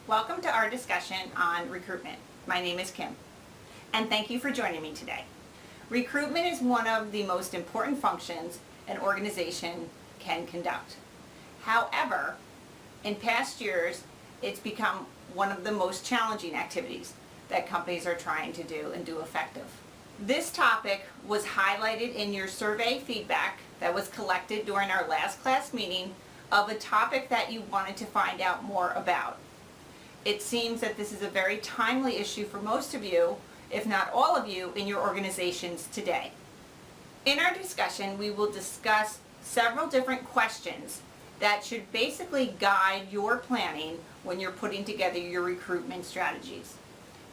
Welcome to our discussion on recruitment. My name is Kim, and thank you for joining me today. Recruitment is one of the most important functions an organization can conduct. However, in past years, it's become one of the most challenging activities that companies are trying to do and do effective. This topic was highlighted in your survey feedback that was collected during our last class meeting of a topic that you wanted to find out more about. It seems that this is a very timely issue for most of you, if not all of you, in your organizations today. In our discussion, we will discuss several different questions that should basically guide your planning when you're putting together your recruitment strategies.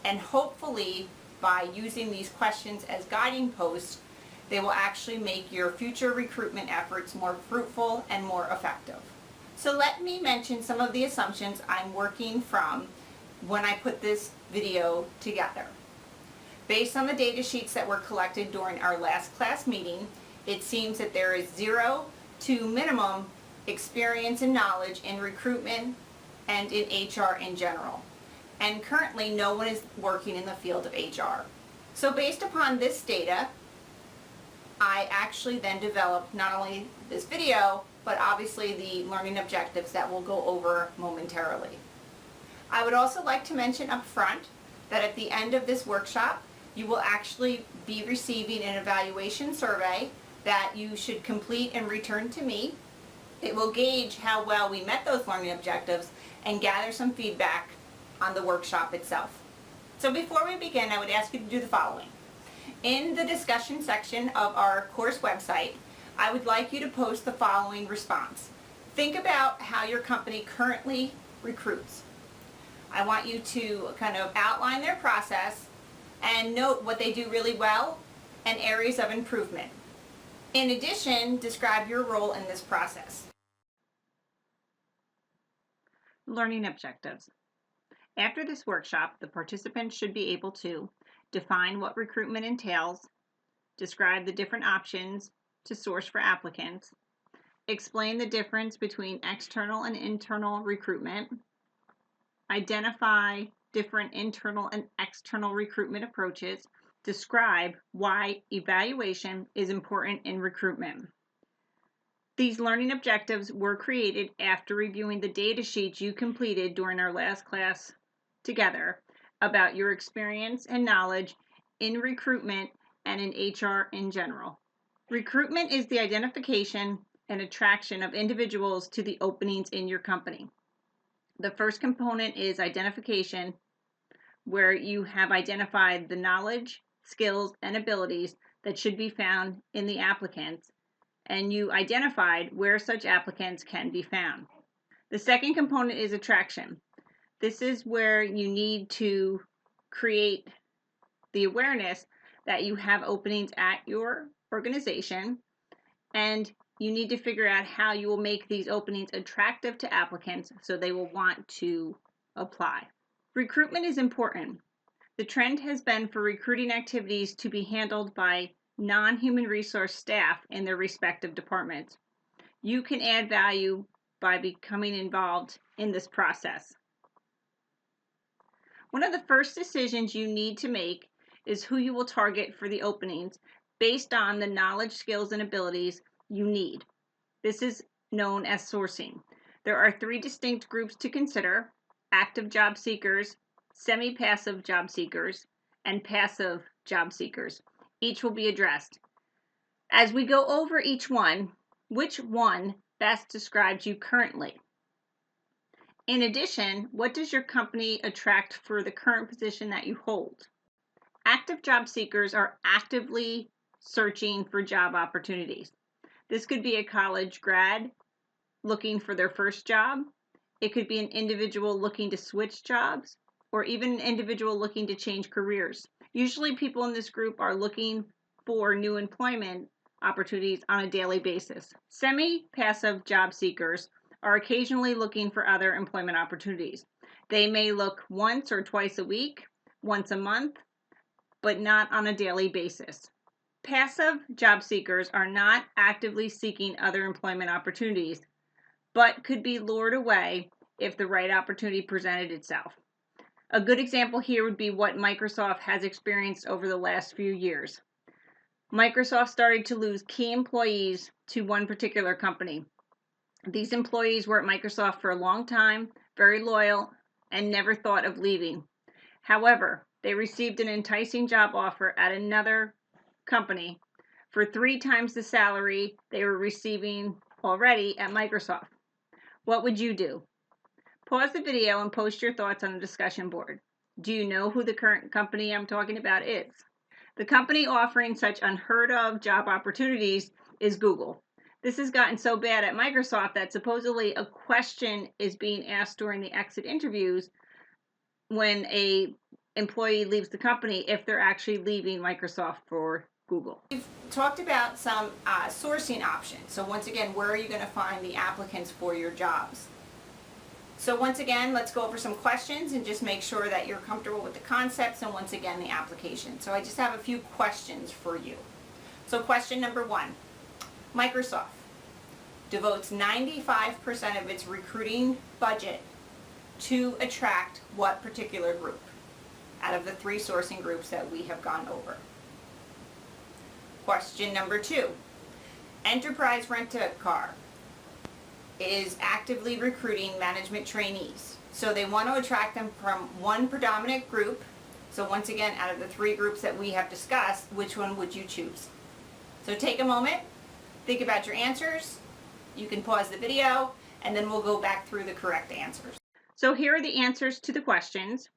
And hopefully, by using these questions as guiding posts, they will actually make your future recruitment efforts more fruitful and more effective. So let me mention some of the assumptions I'm working from when I put this video together. Based on the data sheets that were collected during our last class meeting, it seems that there is 0 to minimum experience and knowledge in recruitment and in HR in general. And currently no one is working in the field of HR. So based upon this data, I actually then developed not only this video, but obviously the learning objectives that we'll go over momentarily. I would also like to mention up front that at the end of this workshop, you will actually be receiving an evaluation survey that you should complete and return to me. It will gauge how well we met those learning objectives and gather some feedback on the workshop itself. So before we begin, I would ask you to do the following. In the discussion section of our course website, I would like you to post the following response. Think about how your company currently recruits. I want you to kind of outline their process and note what they do really well and areas of improvement. In addition, describe your role in this process. Learning objectives. After this workshop, the participants should be able to define what recruitment entails, describe the different options to source for applicants, explain the difference between external and internal recruitment, identify different internal and external recruitment approaches, describe why evaluation is important in recruitment. These learning objectives were created after reviewing the data sheets you completed during our last class together about your experience and knowledge in recruitment and in HR in general. Recruitment is the identification and attraction of individuals to the openings in your company. The first component is identification, where you have identified the knowledge, skills, and abilities that should be found in the applicants, and you identified where such applicants can be found. The second component is attraction. This is where you need to create the awareness that you have openings at your organization, and you need to figure out how you will make these openings attractive to applicants so they will want to apply. Recruitment is important. The trend has been for recruiting activities to be handled by non-human resource staff in their respective departments. You can add value by becoming involved in this process. One of the first decisions you need to make is who you will target for the openings based on the knowledge, skills, and abilities you need. This is known as sourcing. There are 3 distinct groups to consider: active job seekers, semi-passive job seekers, and passive job seekers. Each will be addressed. As we go over each one, which one best describes you currently? In addition, what does your company attract for the current position that you hold? Active job seekers are actively searching for job opportunities. This could be a college grad looking for their first job. It could be an individual looking to switch jobs, or even an individual looking to change careers. Usually people in this group are looking for new employment opportunities on a daily basis. Semi-passive job seekers are occasionally looking for other employment opportunities. They may look once or twice a week, once a month, but not on a daily basis. Passive job seekers are not actively seeking other employment opportunities, but could be lured away if the right opportunity presented itself. A good example here would be what Microsoft has experienced over the last few years. Microsoft started to lose key employees to one particular company. These employees were at Microsoft for a long time, very loyal, and never thought of leaving. However, they received an enticing job offer at another company for 3 times the salary they were receiving already at Microsoft. What would you do? Pause the video and post your thoughts on the discussion board. Do you know who the current company I'm talking about is? The company offering such unheard of job opportunities is Google. This has gotten so bad at Microsoft that supposedly a question is being asked during the exit interviews when a employee leaves the company if they're actually leaving Microsoft for Google. We've talked about some sourcing options. So once again, where are you going to find the applicants for your jobs? So once again, let's go over some questions and just make sure that you're comfortable with the concepts and once again the application. So I just have a few questions for you. So question number 1, Microsoft devotes 95% of its recruiting budget to attract what particular group out of the 3 sourcing groups that we have gone over? Question number 2, Enterprise Rent-A-Car is actively recruiting management trainees. So they want to attract them from one predominant group. So once again, out of the 3 groups that we have discussed, which one would you choose? So take a moment, think about your answers. You can pause the video and then we'll go back through the correct answers. So here are the answers to the questions.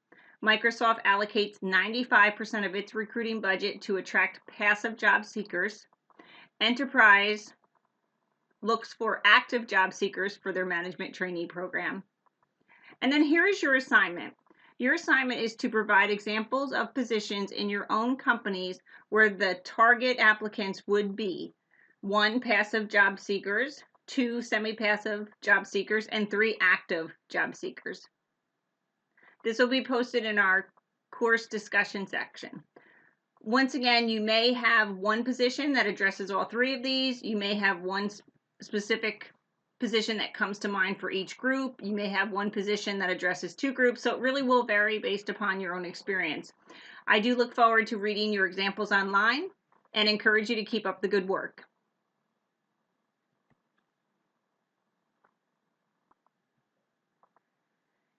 Microsoft allocates 95% of its recruiting budget to attract passive job seekers. Enterprise looks for active job seekers for their management trainee program. And then here is your assignment. Your assignment is to provide examples of positions in your own companies where the target applicants would be 1, passive job seekers, 2, semi-passive job seekers, and 3, active job seekers. This will be posted in our course discussion section. Once again, you may have one position that addresses all 3 of these. You may have one specific position that comes to mind for each group. You may have one position that addresses 2 groups, so it really will vary based upon your own experience. I do look forward to reading your examples online and encourage you to keep up the good work.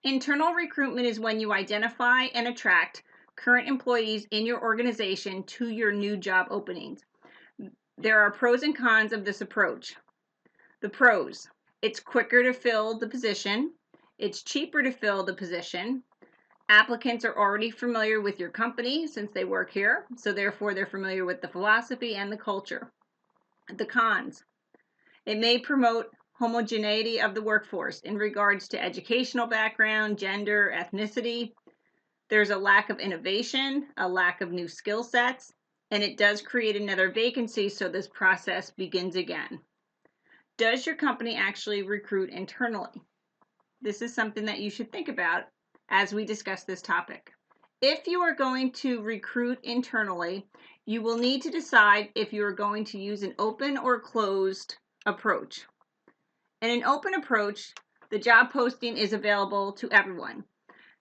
Internal recruitment is when you identify and attract current employees in your organization to your new job openings. There are pros and cons of this approach. The pros: it's quicker to fill the position, it's cheaper to fill the position, applicants are already familiar with your company since they work here, so therefore they're familiar with the philosophy and the culture. The cons: it may promote homogeneity of the workforce in regards to educational background, gender, ethnicity. There's a lack of innovation, a lack of new skill sets, and it does create another vacancy, so this process begins again. Does your company actually recruit internally? This is something that you should think about as we discuss this topic. If you are going to recruit internally, you will need to decide if you are going to use an open or closed approach. In an open approach, the job posting is available to everyone.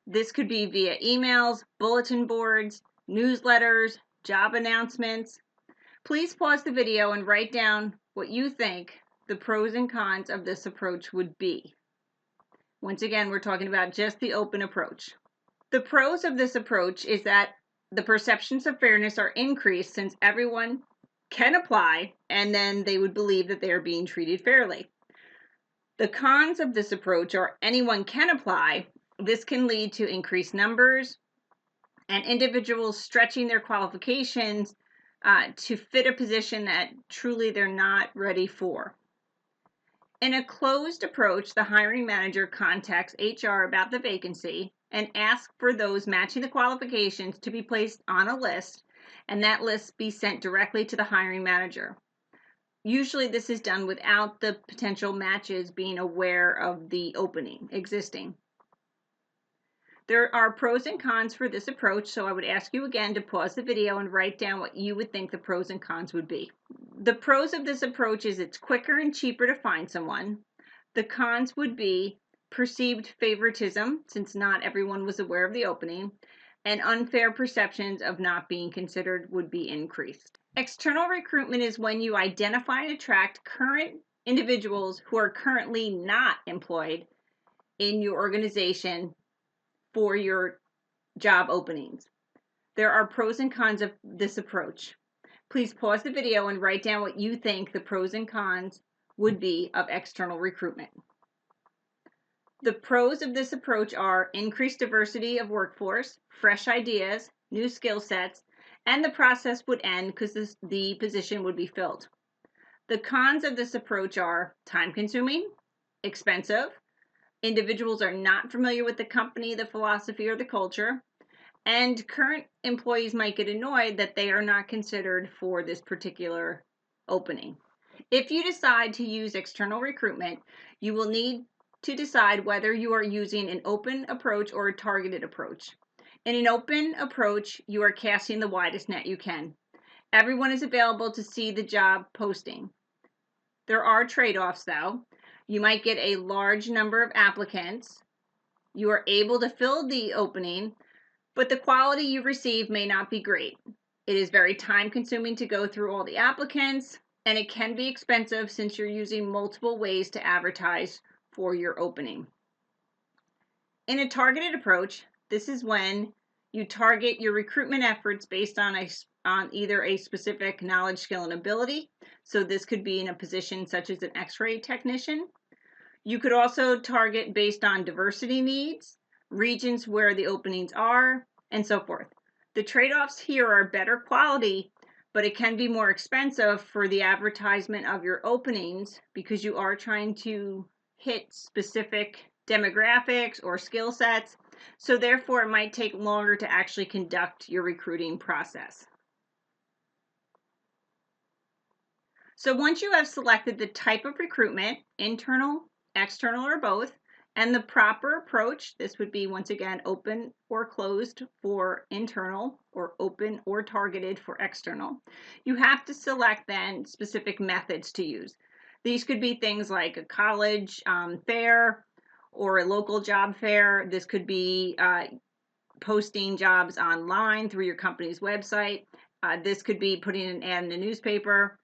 This could be via emails, bulletin boards, newsletters, job announcements. Please pause the video and write down what you think the pros and cons of this approach would be. Once again, we're talking about just the open approach. The pros of this approach is that the perceptions of fairness are increased since everyone can apply and then they would believe that they are being treated fairly. The cons of this approach are anyone can apply. This can lead to increased numbers and individuals stretching their qualifications to fit a position that truly they're not ready for. In a closed approach, the hiring manager contacts HR about the vacancy and asks for those matching the qualifications to be placed on a list, and that list be sent directly to the hiring manager. Usually this is done without the potential matches being aware of the opening existing. There are pros and cons for this approach, so I would ask you again to pause the video and write down what you would think the pros and cons would be. The pros of this approach is it's quicker and cheaper to find someone. The cons would be perceived favoritism, since not everyone was aware of the opening, and unfair perceptions of not being considered would be increased. External recruitment is when you identify and attract current individuals who are currently not employed in your organization for your job openings. There are pros and cons of this approach. Please pause the video and write down what you think the pros and cons would be of external recruitment. The pros of this approach are increased diversity of workforce, fresh ideas, new skill sets, and the process would end because the position would be filled. The cons of this approach are time-consuming, expensive, individuals are not familiar with the company, the philosophy, or the culture, and current employees might get annoyed that they are not considered for this particular opening. If you decide to use external recruitment, you will need to decide whether you are using an open approach or a targeted approach. In an open approach, you are casting the widest net you can. Everyone is available to see the job posting. There are trade-offs though. You might get a large number of applicants. You are able to fill the opening, but the quality you receive may not be great. It is very time-consuming to go through all the applicants, and it can be expensive since you're using multiple ways to advertise for your opening. In a targeted approach, this is when you target your recruitment efforts based on either a specific knowledge, skill, and ability. So this could be in a position such as an X-ray technician. You could also target based on diversity needs, regions where the openings are, and so forth. The trade-offs here are better quality, but it can be more expensive for the advertisement of your openings because you are trying to hit specific demographics or skill sets. So therefore, it might take longer to actually conduct your recruiting process. So once you have selected the type of recruitment, internal, external, or both, and the proper approach, this would be once again open or closed for internal or open or targeted for external. You have to select then specific methods to use. These could be things like a college fair or a local job fair. This could be posting jobs online through your company's website. This could be putting an ad in the newspaper.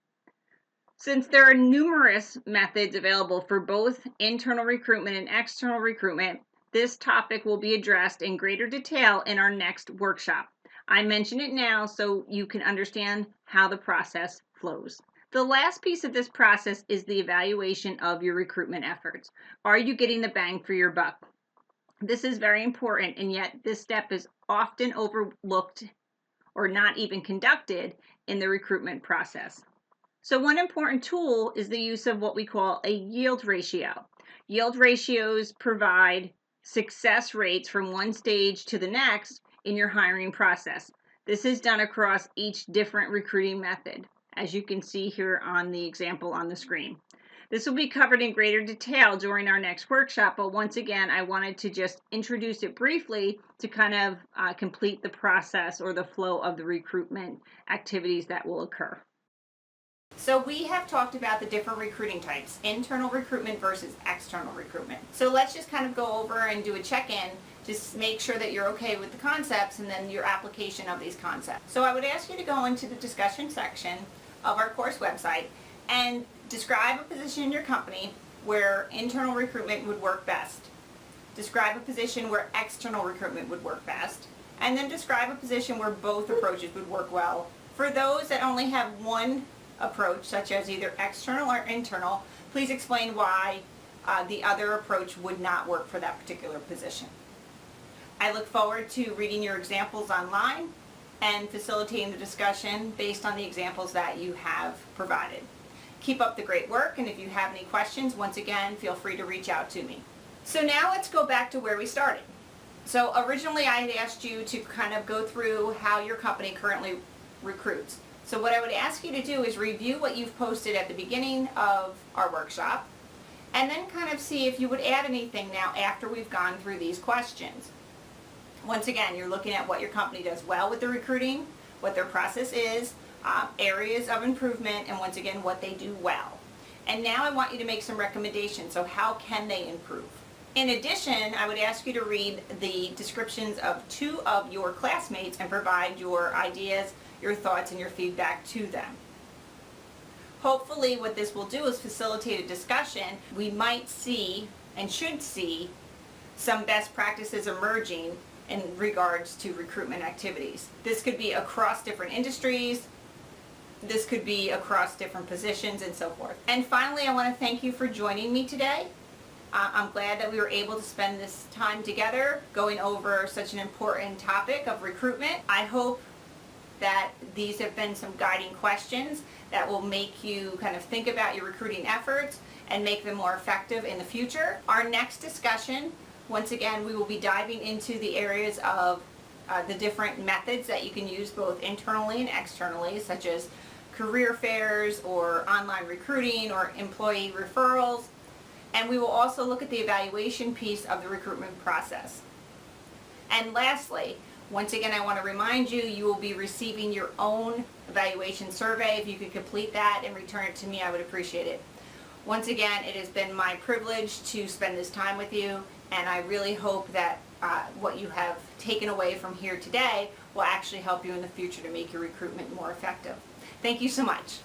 Since there are numerous methods available for both internal recruitment and external recruitment, this topic will be addressed in greater detail in our next workshop. I mention it now so you can understand how the process flows. The last piece of this process is the evaluation of your recruitment efforts. Are you getting the bang for your buck? This is very important, and yet this step is often overlooked or not even conducted in the recruitment process. So one important tool is the use of what we call a yield ratio. Yield ratios provide success rates from one stage to the next in your hiring process. This is done across each different recruiting method, as you can see here on the example on the screen. This will be covered in greater detail during our next workshop, but once again, I wanted to just introduce it briefly to kind of complete the process or the flow of the recruitment activities that will occur. So we have talked about the different recruiting types, internal recruitment versus external recruitment. So let's just kind of go over and do a check-in, just make sure that you're okay with the concepts and then your application of these concepts. So I would ask you to go into the discussion section of our course website and describe a position in your company where internal recruitment would work best. Describe a position where external recruitment would work best. And then describe a position where both approaches would work well. For those that only have one approach, such as either external or internal, please explain why the other approach would not work for that particular position. I look forward to reading your examples online and facilitating the discussion based on the examples that you have provided. Keep up the great work, and if you have any questions, once again, feel free to reach out to me. So now let's go back to where we started. So originally I had asked you to kind of go through how your company currently recruits. So what I would ask you to do is review what you've posted at the beginning of our workshop, and then kind of see if you would add anything now after we've gone through these questions. Once again, you're looking at what your company does well with the recruiting, what their process is, areas of improvement, and once again, what they do well. And now I want you to make some recommendations. So how can they improve? In addition, I would ask you to read the descriptions of 2 of your classmates and provide your ideas, your thoughts, and your feedback to them. Hopefully what this will do is facilitate a discussion. We might see and should see some best practices emerging in regards to recruitment activities. This could be across different industries, this could be across different positions, and so forth. And finally, I want to thank you for joining me today. I'm glad that we were able to spend this time together going over such an important topic of recruitment. I hope that these have been some guiding questions that will make you kind of think about your recruiting efforts and make them more effective in the future. Our next discussion, once again, we will be diving into the areas of the different methods that you can use both internally and externally, such as career fairs or online recruiting or employee referrals. And we will also look at the evaluation piece of the recruitment process. And lastly, once again, I want to remind you, you will be receiving your own evaluation survey. If you could complete that and return it to me, I would appreciate it. Once again, it has been my privilege to spend this time with you, and I really hope that what you have taken away from here today will actually help you in the future to make your recruitment more effective. Thank you so much.